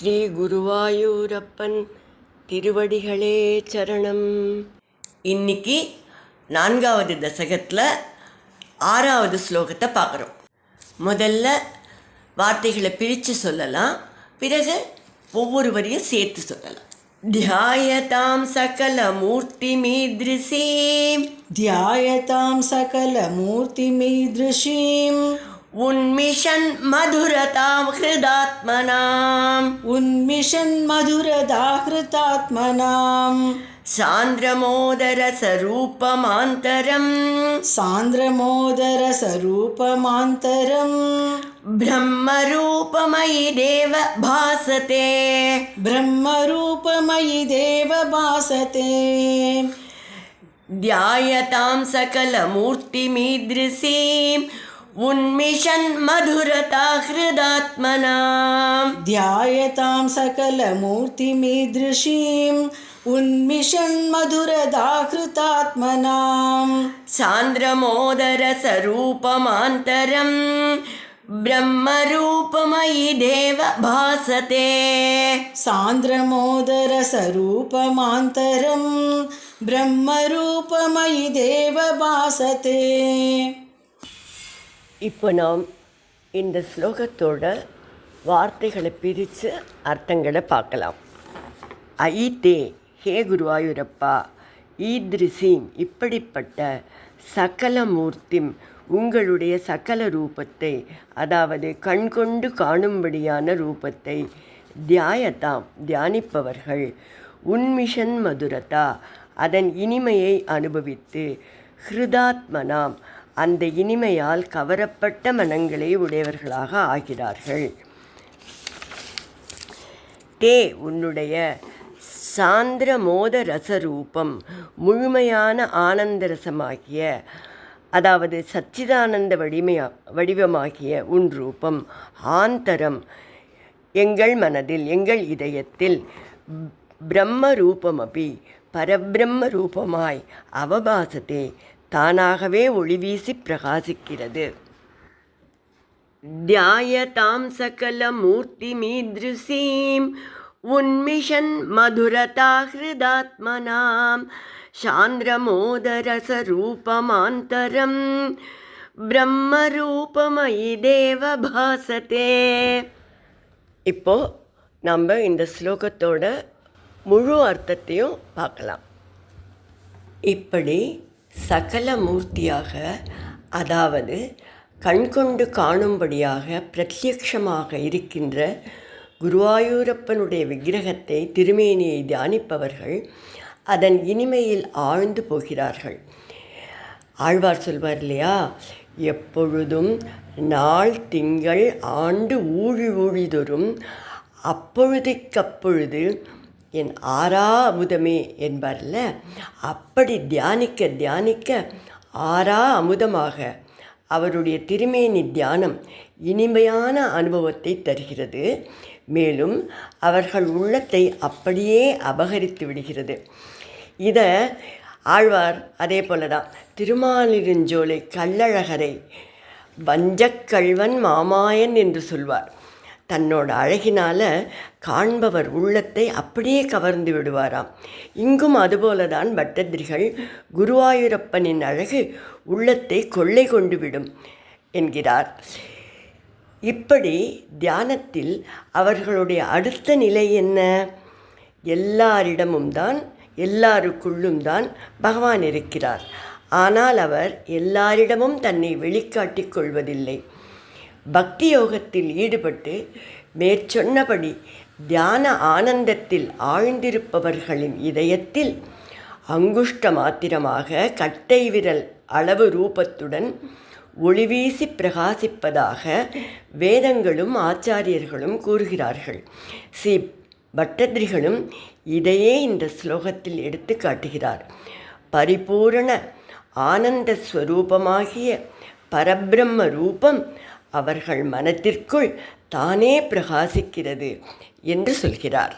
ஸ்ரீ குருவாயூரப்பன் திருவடிகளே சரணம். இன்னைக்கு 4வது தசகத்தில் 6வது ஸ்லோகத்தை பார்க்குறோம். முதல்ல வார்த்தைகளை பிரித்து சொல்லலாம், பிறகு ஒவ்வொரு வரியும் சேர்த்து சொல்லலாம். தியாயதாம் சகல மூர்த்திமீத்ருஷீம், தியாயதாம் சகல மூர்த்திமீத்ருஷீம், உன்மிஷன் மதுரதாம் ஹிருதாத்மனாம், உன்மிஷன் மதுரதா ஹிருதாத்மனாம், சாந்திரமோதரசரூபமாந்தரம், சாந்திரமோதரசரூபமாந்தரம், பிரம்மரூபமயி தேவ பாசதே, பிரம்மரூபமயி தேவ பாசதே. தியாயதாம் சகல மூர்த்திமீத்ருஷீம், உன்மிஷன் மதுரதா ஹிருதாத்மனாம், தியாயதாம் சகல மூர்த்திமீத்ருஷீம், உன்மிஷன் மதுரதா ஹிருதாத்மனாம், சாந்திரமோதரசரூபமாந்தரம், பிரம்மரூபமயி தேவ பாசதே, சாந்திரமோதரசரூபமாந்தரம், பிரம்மரூபமயி தேவ பாசதே. இப்போ நாம் இந்த ஸ்லோகத்தோட வார்த்தைகளை பிரித்து அர்த்தங்களை பார்க்கலாம். ஐதே, ஹே குருவாயூரப்பா, ஈத்ருஷீம், இப்படிப்பட்ட சகல மூர்த்திம், உங்களுடைய சகல ரூபத்தை, அதாவது கண்கொண்டு காணும்படியான ரூபத்தை, தியாயதாம், தியானிப்பவர்கள், உன்மிஷன் மதுரதா, அதன் இனிமையை அனுபவித்து, ஹிருதாத்மனாம், அந்த இனிமையால் கவரப்பட்ட மனங்களை உடையவர்களாக ஆகிறார்கள். தே, உன்னுடைய சாந்திர மோத ரசரூபம், முழுமையான ஆனந்தரசமாகிய, அதாவது சச்சிதானந்த வடிவமாகிய உன் ரூபம், ஆந்தரம், எங்கள் மனதில், எங்கள் இதயத்தில், பிரம்ம ரூபமபி, பரபிரம்ம ரூபமாய் அவபாசத்தே, தானாகவே ஒளிவீசி பிரகாசிக்கிறது. தியாயதாம் சகல மூர்த்திமீத்ருஷீம், உன்மிஷன் மதுரதா ஹிருதாத்மனாம், சாந்திரமோதரசரூபமாந்தரம், பிரம்மரூபமயி தேவ பாசதே. இப்போ நம்ம இந்த ஸ்லோகத்தோட முழு அர்த்தத்தையும் பார்க்கலாம். இப்படி சகல மூர்த்தியாக, அதாவது கண்கொண்டு காணும்படியாக பிரத்யக்ஷமாக இருக்கின்ற குருவாயூரப்பனுடைய விக்கிரகத்தை, திருமேனியை தியானிப்பவர்கள் அதன் இனிமையில் ஆழ்ந்து போகிறார்கள். ஆழ்வார் சொல்வார் இல்லையா, எப்பொழுதும் நாள் திங்கள் ஆண்டு ஊழி ஊழிதொரும் அப்பொழுதைக்கப்பொழுது என் ஆறா அமுதமே என்பார்ல, அப்படி தியானிக்க தியானிக்க ஆறா அமுதமாக அவருடைய திருமேனி தியானம் இனிமையான அனுபவத்தை தருகிறது. மேலும் அவர்கள் உள்ளத்தை அப்படியே அபகரித்து விடுகிறது. இதை ஆழ்வார் அதே போல தான் திருமாலிருஞ்சோலை கள்ளழகரை வஞ்சக்கள்வன் மாமாயன் என்று சொல்வார். தன்னோட அழகினால் காண்பவர் உள்ளத்தை அப்படியே கவர்ந்து விடுவாராம். இங்கும் அதுபோலதான் பட்டத்திரிகள் குருவாயூரப்பனின் அழகு உள்ளத்தை கொள்ளை கொண்டு விடும் என்கிறார். இப்படி தியானத்தில் அவர்களுடைய அடுத்த நிலை என்ன? எல்லாரிடமும் தான், எல்லாருக்குள்ளும் தான் பகவான் இருக்கிறார். ஆனால் அவர் எல்லாரிடமும் தன்னை வெளிக்காட்டிக் கொள்வதில்லை. பக்தி யோகத்தில் ஈடுபட்டு மேற்சொன்னபடி தியான ஆனந்தத்தில் ஆழ்ந்திருப்பவர்களின் இதயத்தில் அங்குஷ்ட மாத்திரமாக கட்டை விரல் அளவு ரூபத்துடன் ஒளிவீசி பிரகாசிப்பதாக வேதங்களும் ஆச்சாரியர்களும் கூறுகிறார்கள். ஸ்ரீ பட்டத்திரிகளும் இதையே இந்த ஸ்லோகத்தில் எடுத்து காட்டுகிறார். பரிபூரண ஆனந்த ஸ்வரூபமாகிய பரபிரம்ம ரூபம் அவர்கள் மனத்திற்குள் தானே பிரகாசிக்கிறது என்று சொல்கிறார்.